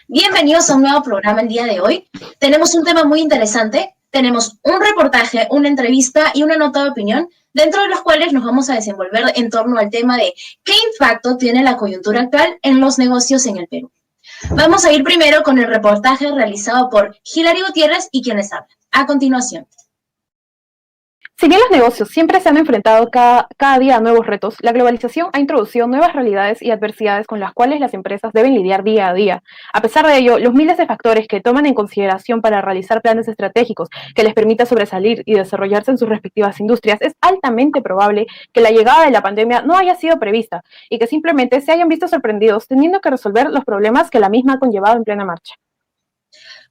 Bienvenidos a un nuevo programa el día de hoy. Tenemos un tema muy interesante. Tenemos un reportaje, una entrevista y una nota de opinión, dentro de los cuales nos vamos a desenvolver en torno al tema de qué impacto tiene la coyuntura actual en los negocios en el Perú. Vamos a ir primero con el reportaje realizado por Hilary Gutiérrez y quien les habla. A continuación. Si bien los negocios siempre se han enfrentado cada día a nuevos retos, la globalización ha introducido nuevas realidades y adversidades con las cuales las empresas deben lidiar día a día. A pesar de ello, los miles de factores que toman en consideración para realizar planes estratégicos que les permita sobresalir y desarrollarse en sus respectivas industrias, es altamente probable que la llegada de la pandemia no haya sido prevista y que simplemente se hayan visto sorprendidos teniendo que resolver los problemas que la misma ha conllevado en plena marcha.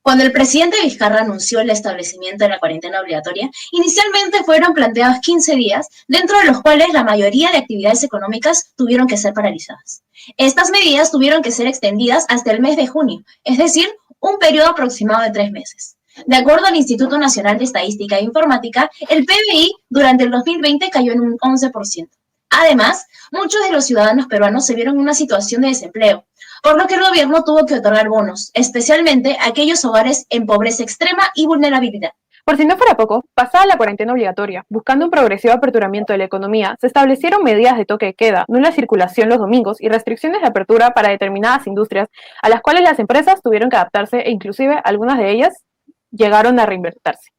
Cuando el presidente Vizcarra anunció el establecimiento de la cuarentena obligatoria, inicialmente fueron planteados 15 días, dentro de los cuales la mayoría de actividades económicas tuvieron que ser paralizadas. Estas medidas tuvieron que ser extendidas hasta el mes de junio, es decir, un periodo aproximado de 3 meses. De acuerdo al Instituto Nacional de Estadística e Informática, el PBI durante el 2020 cayó en un 11%. Además, muchos de los ciudadanos peruanos se vieron en una situación de desempleo, por lo que el gobierno tuvo que otorgar bonos, especialmente a aquellos hogares en pobreza extrema y vulnerabilidad. Por si no fuera poco, pasada la cuarentena obligatoria, buscando un progresivo aperturamiento de la economía, se establecieron medidas de toque de queda, nula circulación los domingos y restricciones de apertura para determinadas industrias, a las cuales las empresas tuvieron que adaptarse e inclusive algunas de ellas llegaron a reinventarse.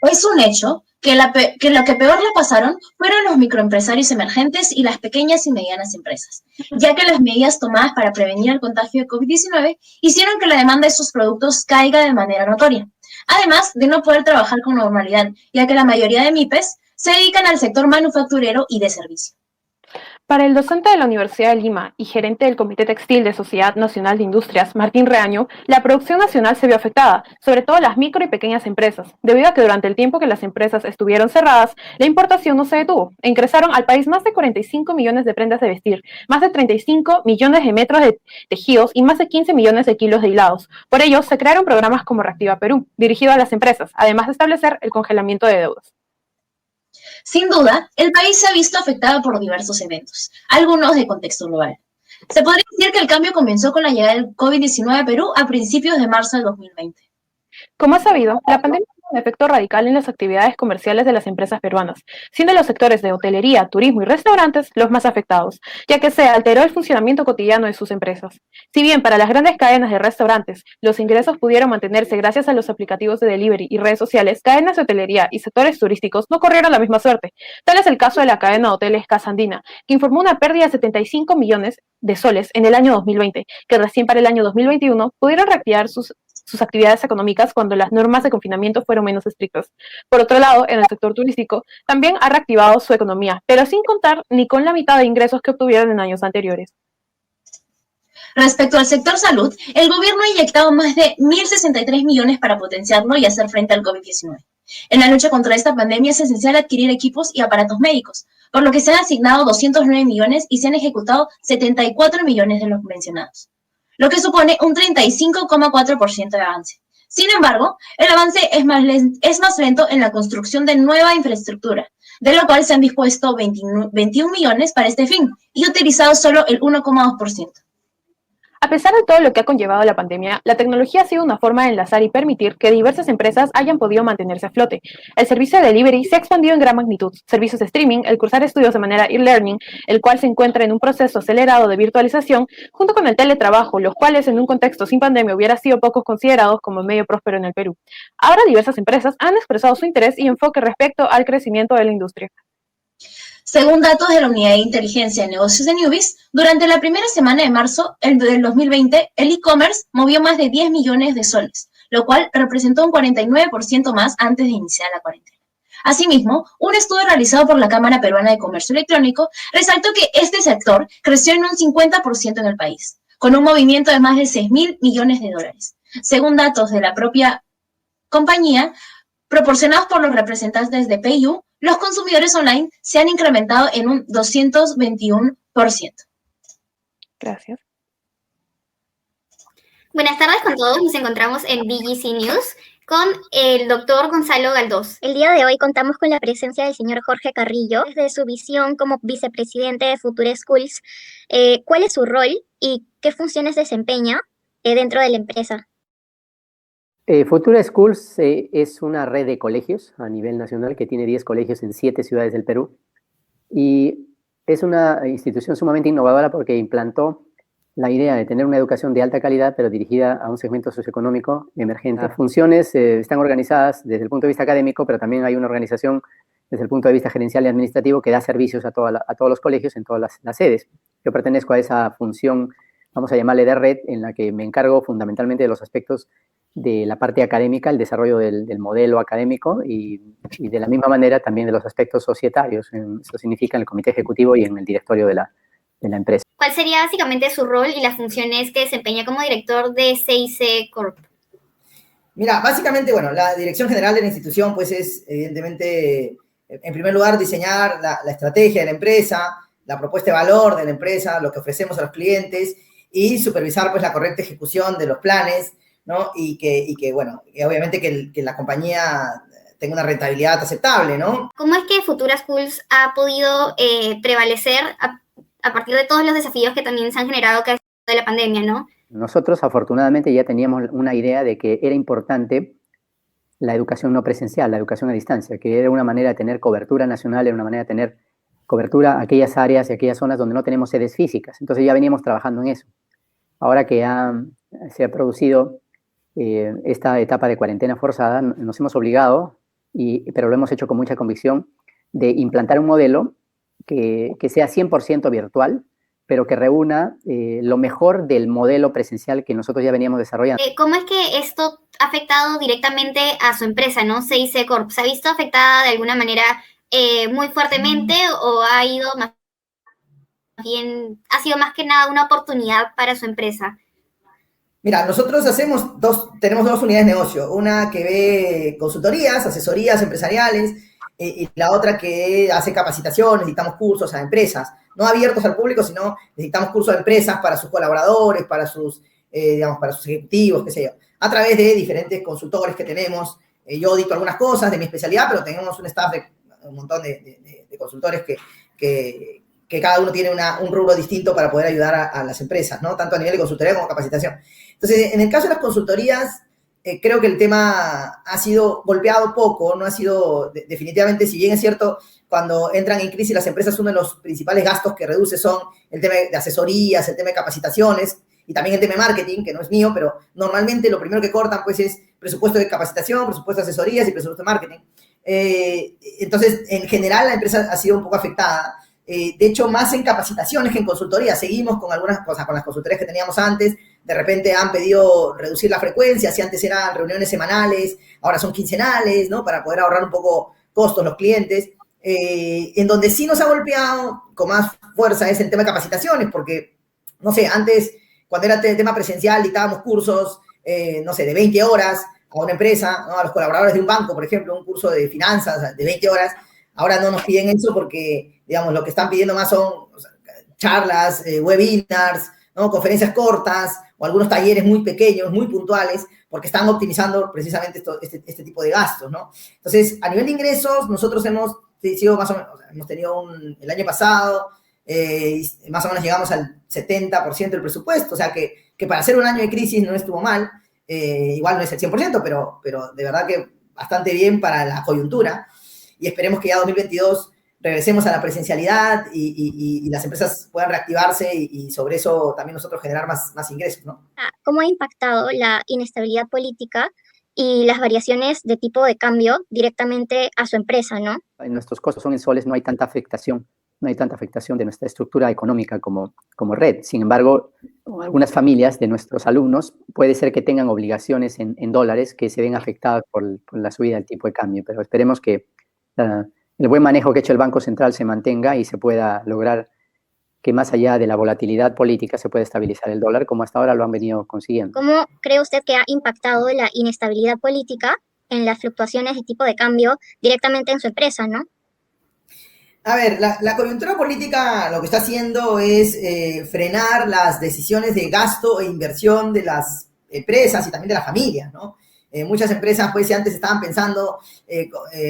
Es un hecho que lo que peor le pasaron fueron los microempresarios emergentes y las pequeñas y medianas empresas, ya que las medidas tomadas para prevenir el contagio de COVID-19 hicieron que la demanda de sus productos caiga de manera notoria, además de no poder trabajar con normalidad, ya que la mayoría de MIPES se dedican al sector manufacturero y de servicio. Para el docente de la Universidad de Lima y gerente del Comité Textil de Sociedad Nacional de Industrias, Martín Reaño, la producción nacional se vio afectada, sobre todo las micro y pequeñas empresas, debido a que durante el tiempo que las empresas estuvieron cerradas, la importación no se detuvo e ingresaron al país más de 45 millones de prendas de vestir, más de 35 millones de metros de tejidos y más de 15 millones de kilos de hilados. Por ello, se crearon programas como Reactiva Perú, dirigido a las empresas, además de establecer el congelamiento de deudas. Sin duda, el país se ha visto afectado por diversos eventos, algunos de contexto global. Se podría decir que el cambio comenzó con la llegada del COVID-19 a Perú a principios de marzo de 2020. Como es sabido, la pandemia tuvo un efecto radical en las actividades comerciales de las empresas peruanas, siendo los sectores de hotelería, turismo y restaurantes los más afectados, ya que se alteró el funcionamiento cotidiano de sus empresas. Si bien para las grandes cadenas de restaurantes los ingresos pudieron mantenerse gracias a los aplicativos de delivery y redes sociales, cadenas de hotelería y sectores turísticos no corrieron la misma suerte. Tal es el caso de la cadena de hoteles Casa Andina, que informó una pérdida de 75 millones de soles en el año 2020, que recién para el año 2021 pudieron reactivar sus actividades económicas cuando las normas de confinamiento fueron menos estrictas. Por otro lado, en el sector turístico también ha reactivado su economía, pero sin contar ni con la mitad de ingresos que obtuvieron en años anteriores. Respecto al sector salud, el gobierno ha inyectado más de 1.063 millones para potenciarlo y hacer frente al COVID-19. En la lucha contra esta pandemia es esencial adquirir equipos y aparatos médicos, por lo que se han asignado 209 millones y se han ejecutado 74 millones de los mencionados, lo que supone un 35,4% de avance. Sin embargo, el avance es más lento en la construcción de nueva infraestructura, de lo cual se han dispuesto 21 millones para este fin y utilizado solo el 1,2%. A pesar de todo lo que ha conllevado la pandemia, la tecnología ha sido una forma de enlazar y permitir que diversas empresas hayan podido mantenerse a flote. El servicio de delivery se ha expandido en gran magnitud. Servicios de streaming, el cursar estudios de manera e-learning, el cual se encuentra en un proceso acelerado de virtualización, junto con el teletrabajo, los cuales en un contexto sin pandemia hubiera sido pocos considerados como medio próspero en el Perú. Ahora diversas empresas han expresado su interés y enfoque respecto al crecimiento de la industria. Según datos de la Unidad de Inteligencia de Negocios de Newbies, durante la primera semana de marzo del 2020, el e-commerce movió más de 10 millones de soles, lo cual representó un 49% más antes de iniciar la cuarentena. Asimismo, un estudio realizado por la Cámara Peruana de Comercio Electrónico resaltó que este sector creció en un 50% en el país, con un movimiento de más de 6.000 millones de dólares. Según datos de la propia compañía, proporcionados por los representantes de PayU, los consumidores online se han incrementado en un 221%. Gracias. Buenas tardes con todos, nos encontramos en BGC News con el doctor Gonzalo Galdós. El día de hoy contamos con la presencia del señor Jorge Carrillo, desde su visión como vicepresidente de Future Schools. ¿Cuál es su rol y qué funciones desempeña? dentro de la empresa? Futura Schools es una red de colegios a nivel nacional que tiene 10 colegios en 7 ciudades del Perú y es una institución sumamente innovadora porque implantó la idea de tener una educación de alta calidad pero dirigida a un segmento socioeconómico emergente. Las funciones están organizadas desde el punto de vista académico, pero también hay una organización desde el punto de vista gerencial y administrativo que da servicios a todos los colegios en todas las sedes. Yo pertenezco a esa función, vamos a llamarle de red, en la que me encargo fundamentalmente de los aspectos de la parte académica, el desarrollo del modelo académico y de la misma manera también de los aspectos societarios. Eso significa en el comité ejecutivo y en el directorio de la empresa. ¿Cuál sería básicamente su rol y las funciones que desempeña como director de CIC Corp? Mira, básicamente, bueno, la dirección general de la institución, pues es evidentemente, en primer lugar, diseñar la estrategia de la empresa, la propuesta de valor de la empresa, lo que ofrecemos a los clientes y supervisar, pues, la correcta ejecución de los planes, ¿no? Y que bueno, y obviamente que la compañía tenga una rentabilidad aceptable, ¿no? ¿Cómo es que Futura Schools ha podido prevalecer a partir de todos los desafíos que también se han generado a causa de la pandemia, ¿no? Nosotros, afortunadamente, ya teníamos una idea de que era importante la educación no presencial, la educación a distancia, que era una manera de tener cobertura nacional, era una manera de tener cobertura a aquellas áreas y aquellas zonas donde no tenemos sedes físicas. Entonces ya veníamos trabajando en eso. Ahora que se ha producido esta etapa de cuarentena forzada, nos hemos obligado, pero lo hemos hecho con mucha convicción, de implantar un modelo que sea 100% virtual, pero que reúna lo mejor del modelo presencial que nosotros ya veníamos desarrollando. ¿Cómo es que esto ha afectado directamente a su empresa, ¿no? CIC Corp. ¿Se ha visto afectada de alguna manera muy fuertemente o ha ido más bien, ha sido más que nada una oportunidad para su empresa? Mira, nosotros tenemos dos unidades de negocio, una que ve consultorías, asesorías empresariales, y la otra que hace capacitación, necesitamos cursos a empresas, no abiertos al público, sino necesitamos cursos a empresas para sus colaboradores, para sus ejecutivos, qué sé yo, a través de diferentes consultores que tenemos. Yo dicto algunas cosas de mi especialidad, pero tenemos un staff de un montón de consultores que cada uno tiene un rubro distinto para poder ayudar a las empresas, ¿no? Tanto a nivel de consultoría como capacitación. Entonces, en el caso de las consultorías, creo que el tema ha sido golpeado poco, no ha sido, definitivamente, si bien es cierto, cuando entran en crisis las empresas, uno de los principales gastos que reduce son el tema de asesorías, el tema de capacitaciones y también el tema de marketing, que no es mío, pero normalmente lo primero que cortan, pues, es presupuesto de capacitación, presupuesto de asesorías y presupuesto de marketing. Entonces, en general, la empresa ha sido un poco afectada. De hecho, más en capacitaciones que en consultoría. Seguimos con algunas cosas, con las consultorías que teníamos antes. De repente han pedido reducir la frecuencia. Si antes eran reuniones semanales, ahora son quincenales, ¿no? Para poder ahorrar un poco costos los clientes. En donde sí nos ha golpeado con más fuerza es el tema de capacitaciones, porque, no sé, antes, cuando era el tema presencial, dictábamos cursos, no sé, de 20 horas a una empresa, ¿no? A los colaboradores de un banco, por ejemplo, un curso de finanzas de 20 horas. Ahora no nos piden eso porque, digamos, lo que están pidiendo más son, o sea, charlas, webinars, ¿no? Conferencias cortas o algunos talleres muy pequeños, muy puntuales, porque están optimizando precisamente este tipo de gastos, ¿no? Entonces, a nivel de ingresos, nosotros hemos sido más o menos, o sea, hemos tenido el año pasado, más o menos llegamos al 70% del presupuesto, o sea que para hacer un año de crisis no estuvo mal, igual no es el 100%, pero de verdad que bastante bien para la coyuntura. Y esperemos que ya 2022 regresemos a la presencialidad y las empresas puedan reactivarse y sobre eso también nosotros generar más ingresos, ¿no? ¿Cómo ha impactado la inestabilidad política y las variaciones de tipo de cambio directamente a su empresa, ¿no? Nuestros costos son en soles, no hay tanta afectación de nuestra estructura económica como red. Sin embargo, algunas familias de nuestros alumnos puede ser que tengan obligaciones en dólares que se ven afectadas por la subida del tipo de cambio, pero esperemos que el buen manejo que ha hecho el Banco Central se mantenga y se pueda lograr que más allá de la volatilidad política se pueda estabilizar el dólar, como hasta ahora lo han venido consiguiendo. ¿Cómo cree usted que ha impactado la inestabilidad política en las fluctuaciones de tipo de cambio directamente en su empresa, no? A ver, la coyuntura política lo que está haciendo es frenar las decisiones de gasto e inversión de las empresas y también de las familias, ¿no? Muchas empresas, pues, si antes estaban pensando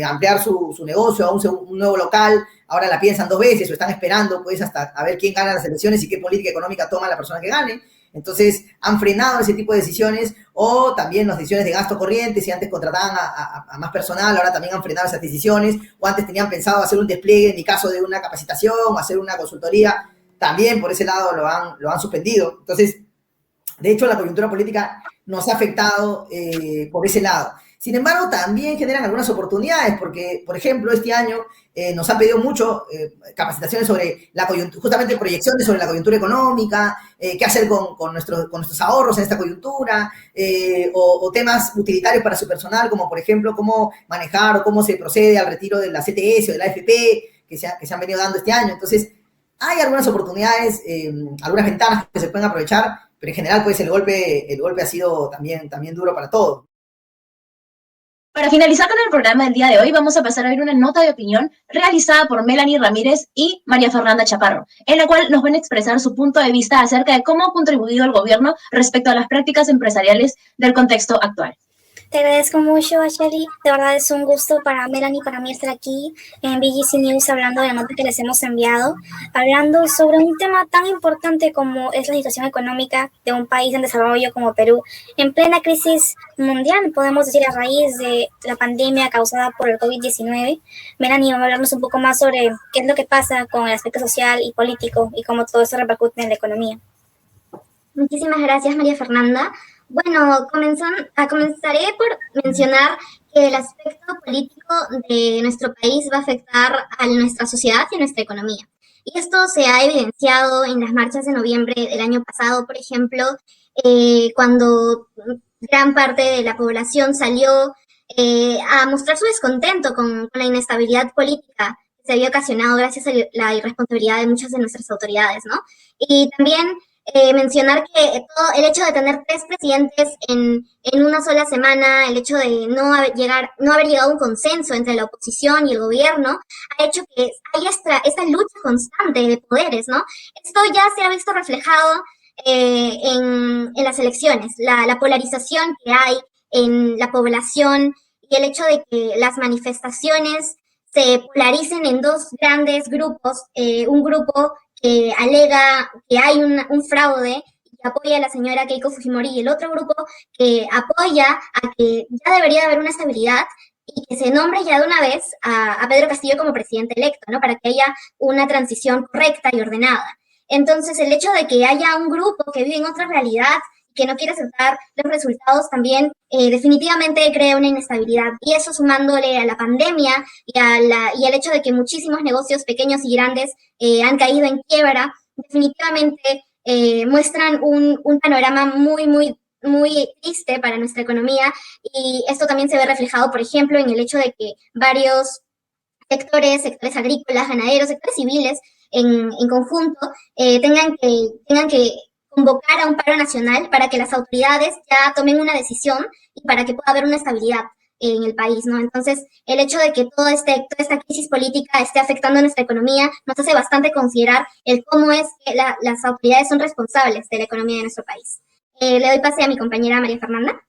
ampliar su negocio a un nuevo local, ahora la piensan 2 veces o están esperando, pues, hasta a ver quién gana las elecciones y qué política económica toma la persona que gane. Entonces, han frenado ese tipo de decisiones, o también las decisiones de gasto corriente. Si antes contrataban a más personal, ahora también han frenado esas decisiones, o antes tenían pensado hacer un despliegue, en mi caso, de una capacitación, o hacer una consultoría, también por ese lado lo han suspendido. Entonces, de hecho, la coyuntura política nos ha afectado por ese lado. Sin embargo, también generan algunas oportunidades, porque, por ejemplo, este año nos han pedido mucho capacitaciones sobre la coyuntura, justamente proyecciones sobre la coyuntura económica, qué hacer con nuestros ahorros en esta coyuntura, o temas utilitarios para su personal, como por ejemplo, cómo manejar o cómo se procede al retiro de la CTS o de la AFP, que se han venido dando este año. Entonces, hay algunas oportunidades, algunas ventanas que se pueden aprovechar, pero en general, pues el golpe ha sido también duro para todos. Para finalizar con el programa del día de hoy, vamos a pasar a ver una nota de opinión realizada por Melanie Ramírez y María Fernanda Chaparro, en la cual nos van a expresar su punto de vista acerca de cómo ha contribuido el gobierno respecto a las prácticas empresariales del contexto actual. Te agradezco mucho, Ashley. De verdad es un gusto para Melanie y para mí estar aquí en BGC News hablando de la nota que les hemos enviado, hablando sobre un tema tan importante como es la situación económica de un país en desarrollo como Perú, en plena crisis mundial, podemos decir, a raíz de la pandemia causada por el COVID-19. Melanie va a hablarnos un poco más sobre qué es lo que pasa con el aspecto social y político y cómo todo eso repercute en la economía. Muchísimas gracias, María Fernanda. Bueno, comenzaré por mencionar que el aspecto político de nuestro país va a afectar a nuestra sociedad y a nuestra economía. Y esto se ha evidenciado en las marchas de noviembre del año pasado, por ejemplo, cuando gran parte de la población salió a mostrar su descontento con la inestabilidad política que se había ocasionado gracias a la irresponsabilidad de muchas de nuestras autoridades, ¿no? Y también mencionar que todo el hecho de tener 3 presidentes en una sola semana, el hecho de no haber llegado a un consenso entre la oposición y el gobierno, ha hecho que haya esta lucha constante de poderes, ¿no? Esto ya se ha visto reflejado en las elecciones, la polarización que hay en la población y el hecho de que las manifestaciones se polaricen en 2 grandes grupos, un grupo que alega que hay un fraude y que apoya a la señora Keiko Fujimori, y el otro grupo que apoya a que ya debería haber una estabilidad y que se nombre ya de una vez a Pedro Castillo como presidente electo, ¿no? Para que haya una transición correcta y ordenada. Entonces, el hecho de que haya un grupo que vive en otra realidad, que no quiere aceptar los resultados, también definitivamente crea una inestabilidad. Y eso, sumándole a la pandemia y al hecho de que muchísimos negocios pequeños y grandes han caído en quiebra, definitivamente muestran un panorama muy, muy, muy triste para nuestra economía. Y esto también se ve reflejado, por ejemplo, en el hecho de que varios sectores agrícolas, ganaderos, sectores civiles en conjunto, tengan que convocar a un paro nacional para que las autoridades ya tomen una decisión y para que pueda haber una estabilidad en el país, ¿no? Entonces, el hecho de que toda esta crisis política esté afectando a nuestra economía nos hace bastante considerar el cómo es que las autoridades son responsables de la economía de nuestro país. Le doy pase a mi compañera María Fernanda.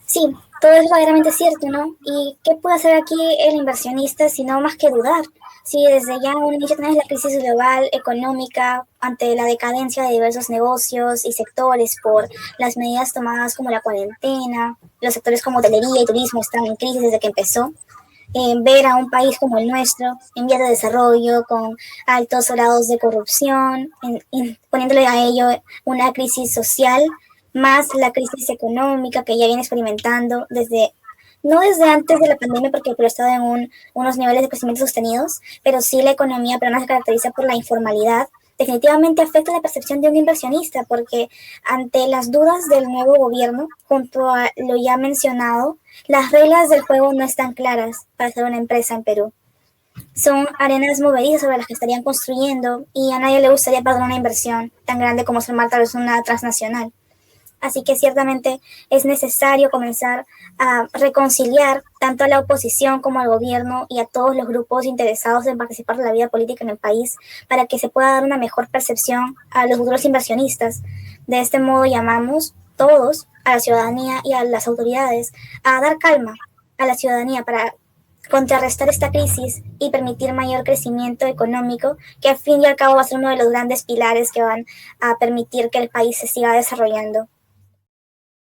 Sí, todo es verdaderamente cierto, ¿no? ¿Y qué puede hacer aquí el inversionista sino más que dudar? Si desde ya un inicio tenemos la crisis global, económica, ante la decadencia de diversos negocios y sectores por las medidas tomadas como la cuarentena, los sectores como hotelería y turismo están en crisis desde que empezó. Ver a un país como el nuestro, en vías de desarrollo, con altos grados de corrupción, poniéndole a ello una crisis social, más la crisis económica que ya viene experimentando no desde antes de la pandemia, porque el Perú ha estado en unos niveles de crecimiento sostenidos, pero sí la economía peruana se caracteriza por la informalidad. Definitivamente afecta la percepción de un inversionista, porque ante las dudas del nuevo gobierno, junto a lo ya mencionado, las reglas del juego no están claras para hacer una empresa en Perú. Son arenas movedizas sobre las que estarían construyendo y a nadie le gustaría perder una inversión tan grande como ser tal vez una transnacional. Así que ciertamente es necesario comenzar a reconciliar tanto a la oposición como al gobierno y a todos los grupos interesados en participar de la vida política en el país para que se pueda dar una mejor percepción a los futuros inversionistas. De este modo llamamos todos, a la ciudadanía y a las autoridades, a dar calma a la ciudadanía para contrarrestar esta crisis y permitir mayor crecimiento económico, que al fin y al cabo va a ser uno de los grandes pilares que van a permitir que el país se siga desarrollando.